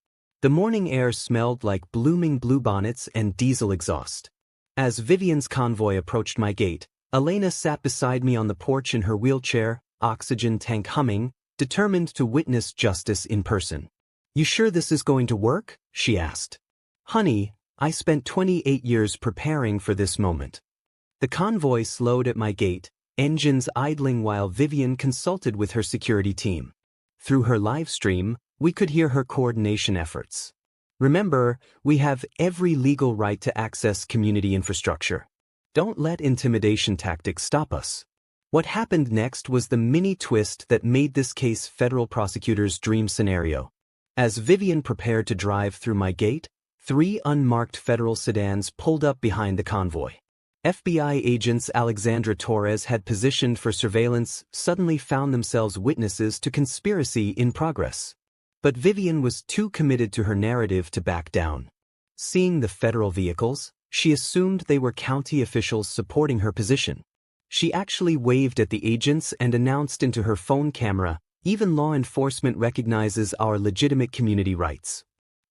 The morning air smelled like blooming bluebonnets and diesel exhaust. As Vivian's convoy approached my gate, Elena sat beside me on the porch in her wheelchair, oxygen tank humming, determined to witness justice in person. "You sure this is going to work?" she asked. "Honey, I spent 28 years preparing for this moment." The convoy slowed at my gate, engines idling while Vivian consulted with her security team. Through her live stream, we could hear her coordination efforts. "Remember, we have every legal right to access community infrastructure. Don't let intimidation tactics stop us." What happened next was the mini twist that made this case federal prosecutors' dream scenario. As Vivian prepared to drive through my gate, 3 unmarked federal sedans pulled up behind the convoy. FBI agents Alexandra Torres had positioned for surveillance suddenly found themselves witnesses to conspiracy in progress. But Vivian was too committed to her narrative to back down. Seeing the federal vehicles, she assumed they were county officials supporting her position. She actually waved at the agents and announced into her phone camera, "Even law enforcement recognizes our legitimate community rights."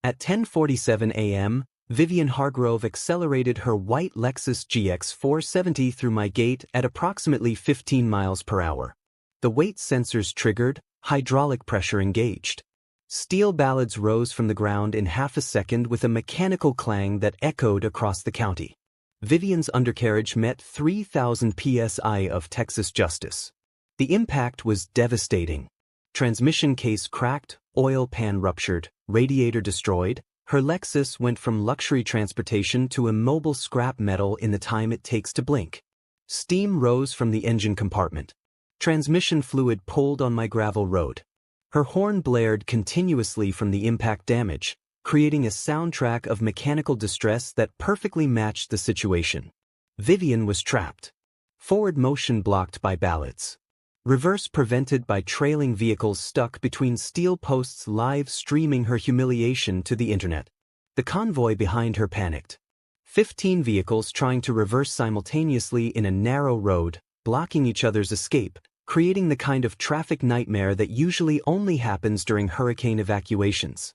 At 10:47 a.m., Vivian Hargrove accelerated her white Lexus GX 470 through my gate at approximately 15 miles per hour. The weight sensors triggered, hydraulic pressure engaged. Steel ballads rose from the ground in half a second with a mechanical clang that echoed across the county. Vivian's undercarriage met 3,000 psi of Texas justice. The impact was devastating. Transmission case cracked, oil pan ruptured, radiator destroyed. Her Lexus went from luxury transportation to immobile scrap metal in the time it takes to blink. Steam rose from the engine compartment. Transmission fluid pulled on my gravel road. Her horn blared continuously from the impact damage, creating a soundtrack of mechanical distress that perfectly matched the situation. Vivian was trapped. Forward motion blocked by ballads. Reverse prevented by trailing vehicles stuck between steel posts live streaming her humiliation to the internet. The convoy behind her panicked. 15 vehicles trying to reverse simultaneously in a narrow road, blocking each other's escape, creating the kind of traffic nightmare that usually only happens during hurricane evacuations.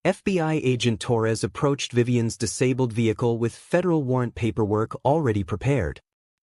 FBI agent Torres approached Vivian's disabled vehicle with federal warrant paperwork already prepared.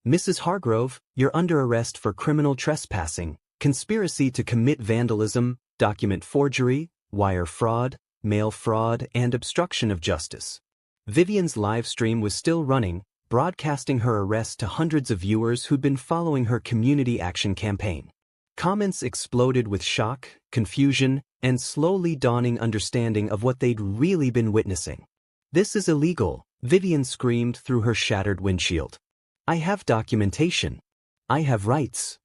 "Mrs. Hargrove, you're under arrest for criminal trespassing, conspiracy to commit vandalism, document forgery, wire fraud, mail fraud, and obstruction of justice." Vivian's live stream was still running, broadcasting her arrest to hundreds of viewers who'd been following her community action campaign. Comments exploded with shock, confusion, and slowly dawning understanding of what they'd really been witnessing. "This is illegal," Vivian screamed through her shattered windshield. "I have documentation. I have rights."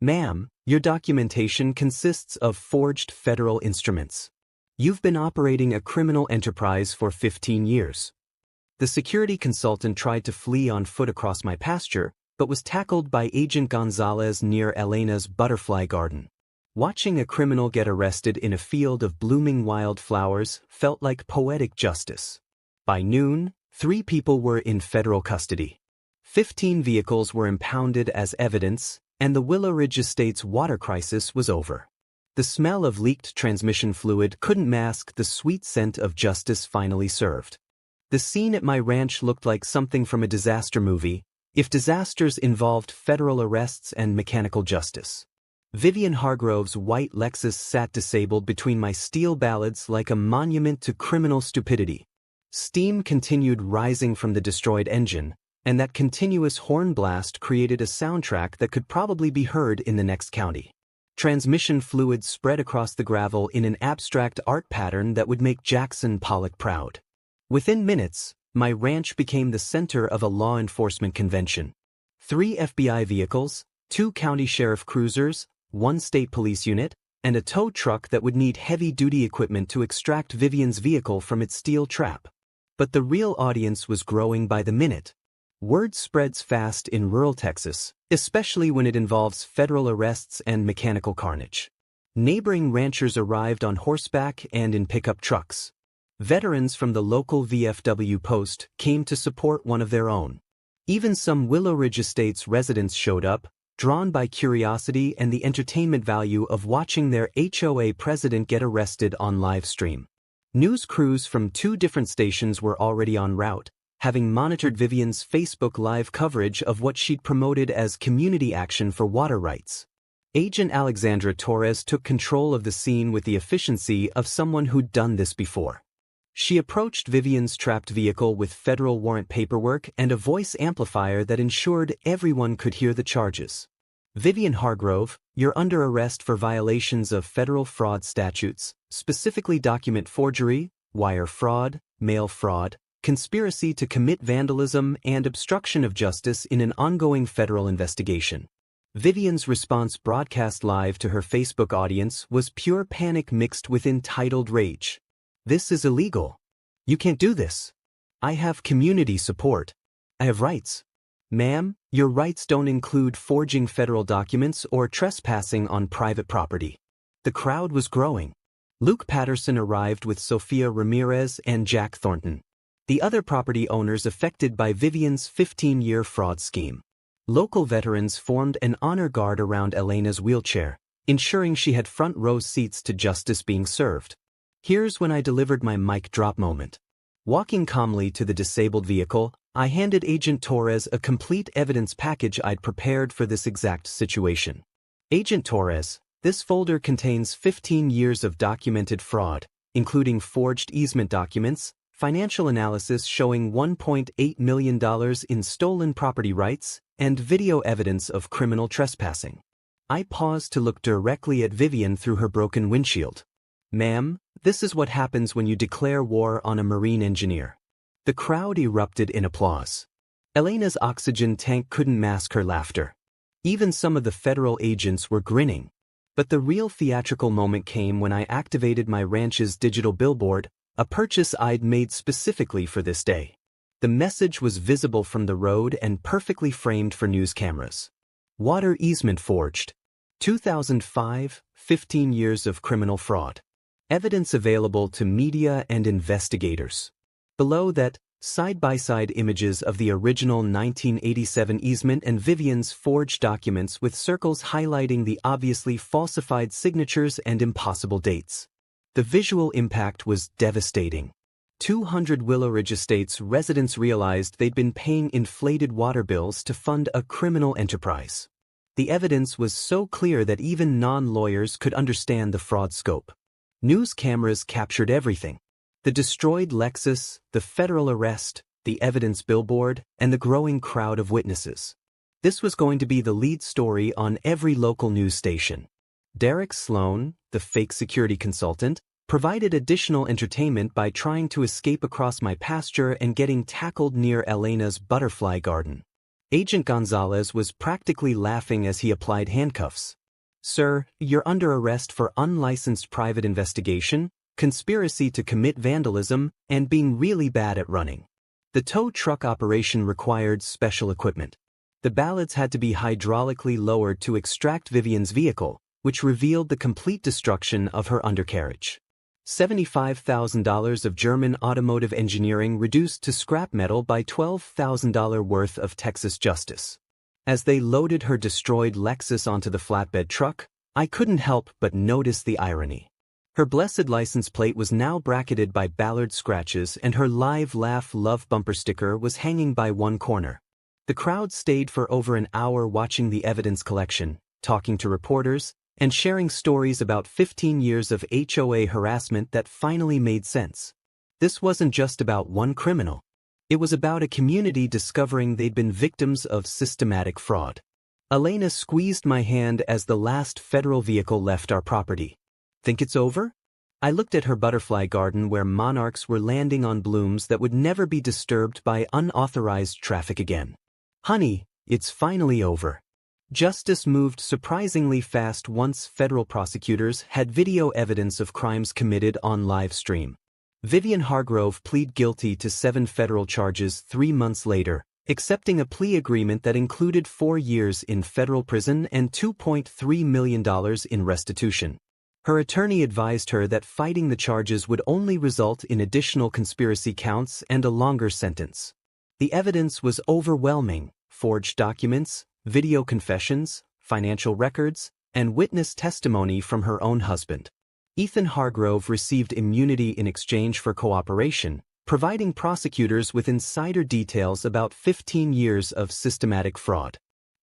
"Ma'am, your documentation consists of forged federal instruments. You've been operating a criminal enterprise for 15 years. The security consultant tried to flee on foot across my pasture, but was tackled by Agent Gonzalez near Elena's butterfly garden. Watching a criminal get arrested in a field of blooming wildflowers felt like poetic justice. By noon, 3 people were in federal custody. 15 vehicles were impounded as evidence, and the Willow Ridge Estate's water crisis was over. The smell of leaked transmission fluid couldn't mask the sweet scent of justice finally served. The scene at my ranch looked like something from a disaster movie, if disasters involved federal arrests and mechanical justice. Vivian Hargrove's white Lexus sat disabled between my steel ballads like a monument to criminal stupidity. Steam continued rising from the destroyed engine, and that continuous horn blast created a soundtrack that could probably be heard in the next county. Transmission fluid spread across the gravel in an abstract art pattern that would make Jackson Pollock proud. Within minutes, my ranch became the center of a law enforcement convention. 3 FBI vehicles, 2 county sheriff cruisers, 1 state police unit, and a tow truck that would need heavy-duty equipment to extract Vivian's vehicle from its steel trap. But the real audience was growing by the minute. Word spreads fast in rural Texas, especially when it involves federal arrests and mechanical carnage. Neighboring ranchers arrived on horseback and in pickup trucks. Veterans from the local VFW post came to support one of their own. Even some Willow Ridge Estates residents showed up, drawn by curiosity and the entertainment value of watching their HOA president get arrested on live stream. News crews from 2 different stations were already en route, having monitored Vivian's Facebook Live coverage of what she'd promoted as community action for water rights. Agent Alexandra Torres took control of the scene with the efficiency of someone who'd done this before. She approached Vivian's trapped vehicle with federal warrant paperwork and a voice amplifier that ensured everyone could hear the charges. Vivian Hargrove, you're under arrest for violations of federal fraud statutes, specifically document forgery, wire fraud, mail fraud, conspiracy to commit vandalism, and obstruction of justice in an ongoing federal investigation. Vivian's response broadcast live to her Facebook audience was pure panic mixed with entitled rage. This is illegal. You can't do this. I have community support. I have rights. Ma'am, your rights don't include forging federal documents or trespassing on private property. The crowd was growing. Luke Patterson arrived with Sophia Ramirez and Jack Thornton, the other property owners affected by Vivian's 15-year fraud scheme. Local veterans formed an honor guard around Elena's wheelchair, ensuring she had front row seats to justice being served. Here's when I delivered my mic drop moment. Walking calmly to the disabled vehicle, I handed Agent Torres a complete evidence package I'd prepared for this exact situation. Agent Torres, this folder contains 15 years of documented fraud, including forged easement documents, financial analysis showing $1.8 million in stolen property rights, and video evidence of criminal trespassing. I paused to look directly at Vivian through her broken windshield. Ma'am, this is what happens when you declare war on a marine engineer. The crowd erupted in applause. Elena's oxygen tank couldn't mask her laughter. Even some of the federal agents were grinning. But the real theatrical moment came when I activated my ranch's digital billboard, a purchase I'd made specifically for this day. The message was visible from the road and perfectly framed for news cameras. Water easement forged. 2005, 15 years of criminal fraud. Evidence available to media and investigators. Below that, side-by-side images of the original 1987 easement and Vivian's forged documents with circles highlighting the obviously falsified signatures and impossible dates. The visual impact was devastating. 200 Willow Ridge Estates residents realized they'd been paying inflated water bills to fund a criminal enterprise. The evidence was so clear that even non-lawyers could understand the fraud scope. News cameras captured everything. The destroyed Lexus, the federal arrest, the evidence billboard, and the growing crowd of witnesses. This was going to be the lead story on every local news station. Derek Sloan, the fake security consultant, provided additional entertainment by trying to escape across my pasture and getting tackled near Elena's butterfly garden. Agent Gonzalez was practically laughing as he applied handcuffs. Sir, you're under arrest for unlicensed private investigation, conspiracy to commit vandalism, and being really bad at running. The tow truck operation required special equipment. The Bollards had to be hydraulically lowered to extract Vivian's vehicle, which revealed the complete destruction of her undercarriage. $75,000 of German automotive engineering reduced to scrap metal by $12,000 worth of Texas justice. As they loaded her destroyed Lexus onto the flatbed truck, I couldn't help but notice the irony. Her blessed license plate was now bracketed by Ballard scratches and her live laugh love bumper sticker was hanging by one corner. The crowd stayed for over an hour watching the evidence collection, talking to reporters, and sharing stories about 15 years of HOA harassment that finally made sense. This wasn't just about one criminal. It was about a community discovering they'd been victims of systematic fraud. Elena squeezed my hand as the last federal vehicle left our property. Think it's over? I looked at her butterfly garden where monarchs were landing on blooms that would never be disturbed by unauthorized traffic again. Honey, it's finally over. Justice moved surprisingly fast once federal prosecutors had video evidence of crimes committed on live stream. Vivian Hargrove pleaded guilty to 7 federal charges 3 months later, accepting a plea agreement that included 4 years in federal prison and $2.3 million in restitution. Her attorney advised her that fighting the charges would only result in additional conspiracy counts and a longer sentence. The evidence was overwhelming: forged documents, video confessions, financial records, and witness testimony from her own husband. Ethan Hargrove received immunity in exchange for cooperation, providing prosecutors with insider details about 15 years of systematic fraud.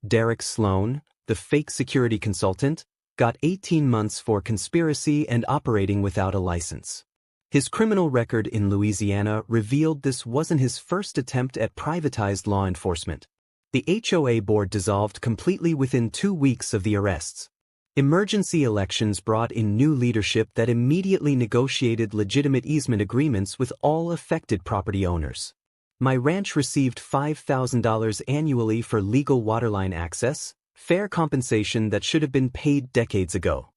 Derek Sloan, the fake security consultant, got 18 months for conspiracy and operating without a license. His criminal record in Louisiana revealed this wasn't his first attempt at privatized law enforcement. The HOA board dissolved completely within 2 weeks of the arrests. Emergency elections brought in new leadership that immediately negotiated legitimate easement agreements with all affected property owners. My ranch received $5,000 annually for legal waterline access, fair compensation that should have been paid decades ago.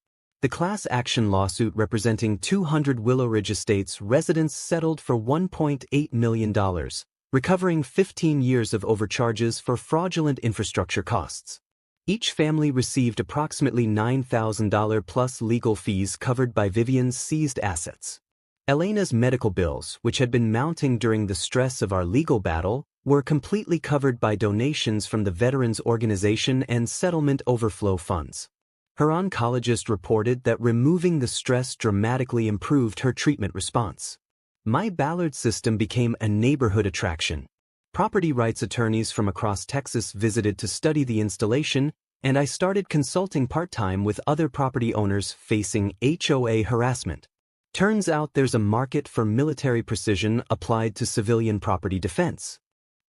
The class action lawsuit representing 200 Willow Ridge Estates residents settled for $1.8 million, recovering 15 years of overcharges for fraudulent infrastructure costs. Each family received approximately $9,000 plus legal fees covered by Vivian's seized assets. Elena's medical bills, which had been mounting during the stress of our legal battle, were completely covered by donations from the Veterans Organization and settlement overflow funds. Her oncologist reported that removing the stress dramatically improved her treatment response. My Ballard system became a neighborhood attraction. Property rights attorneys from across Texas visited to study the installation, and I started consulting part-time with other property owners facing HOA harassment. Turns out there's a market for military precision applied to civilian property defense.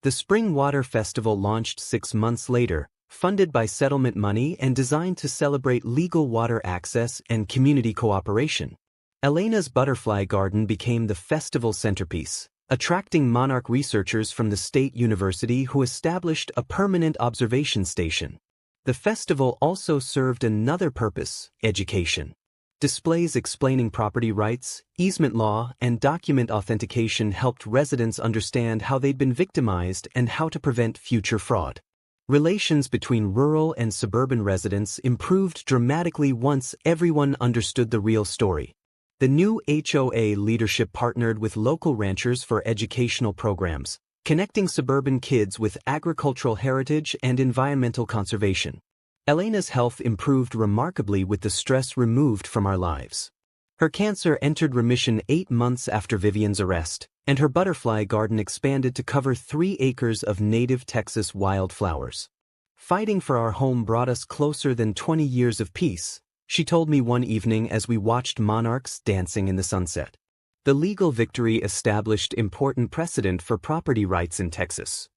The Spring Water Festival launched 6 months later, funded by settlement money and designed to celebrate legal water access and community cooperation. Elena's Butterfly Garden became the festival centerpiece, attracting monarch researchers from the state university who established a permanent observation station. The festival also served another purpose: education. Displays explaining property rights, easement law, and document authentication helped residents understand how they'd been victimized and how to prevent future fraud. Relations between rural and suburban residents improved dramatically once everyone understood the real story. The new HOA leadership partnered with local ranchers for educational programs, connecting suburban kids with agricultural heritage and environmental conservation. Elena's health improved remarkably with the stress removed from our lives. Her cancer entered remission 8 months after Vivian's arrest, and her butterfly garden expanded to cover 3 acres of native Texas wildflowers. Fighting for our home brought us closer than 20 years of peace, she told me one evening as we watched monarchs dancing in the sunset. The legal victory established important precedent for property rights in Texas.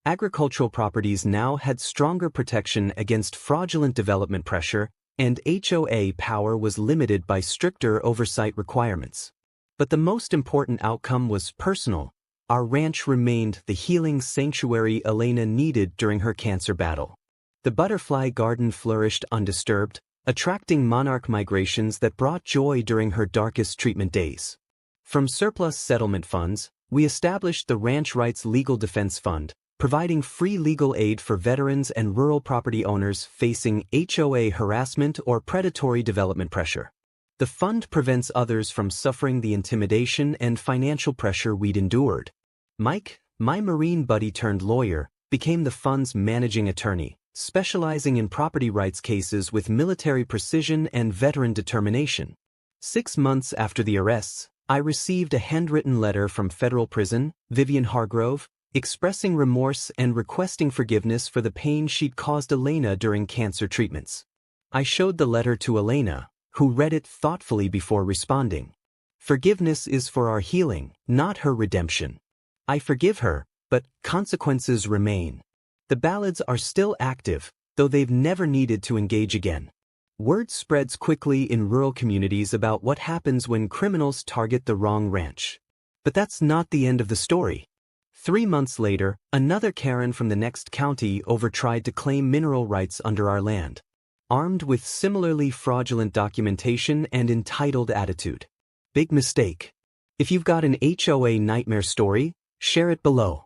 Agricultural properties now had stronger protection against fraudulent development pressure, and HOA power was limited by stricter oversight requirements. But the most important outcome was personal. Our ranch remained the healing sanctuary Elena needed during her cancer battle. The butterfly garden flourished undisturbed, attracting monarch migrations that brought joy during her darkest treatment days. From surplus settlement funds, we established the Ranch Rights Legal Defense Fund, providing free legal aid for veterans and rural property owners facing HOA harassment or predatory development pressure. The fund prevents others from suffering the intimidation and financial pressure we'd endured. Mike, my Marine buddy turned lawyer, became the fund's managing attorney, specializing in property rights cases with military precision and veteran determination. 6 months after the arrests, I received a handwritten letter from federal prison, Vivian Hargrove, expressing remorse and requesting forgiveness for the pain she'd caused Elena during cancer treatments. I showed the letter to Elena, who read it thoughtfully before responding. Forgiveness is for our healing, not her redemption. I forgive her, but consequences remain. The Ballards are still active, though they've never needed to engage again. Word spreads quickly in rural communities about what happens when criminals target the wrong ranch. But that's not the end of the story. 3 months later, another Karen from the next county tried to claim mineral rights under our land, armed with similarly fraudulent documentation and entitled attitude. Big mistake. If you've got an HOA nightmare story, share it below.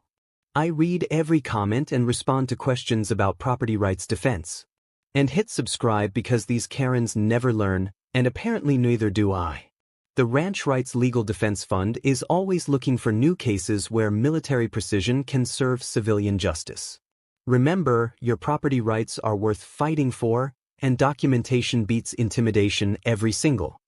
I read every comment and respond to questions about property rights defense. And hit subscribe because these Karens never learn, and And apparently neither do I. The Ranch Rights Legal Defense Fund is always looking for new cases where military precision can serve civilian justice. Remember, your property rights are worth fighting for, and documentation beats intimidation every single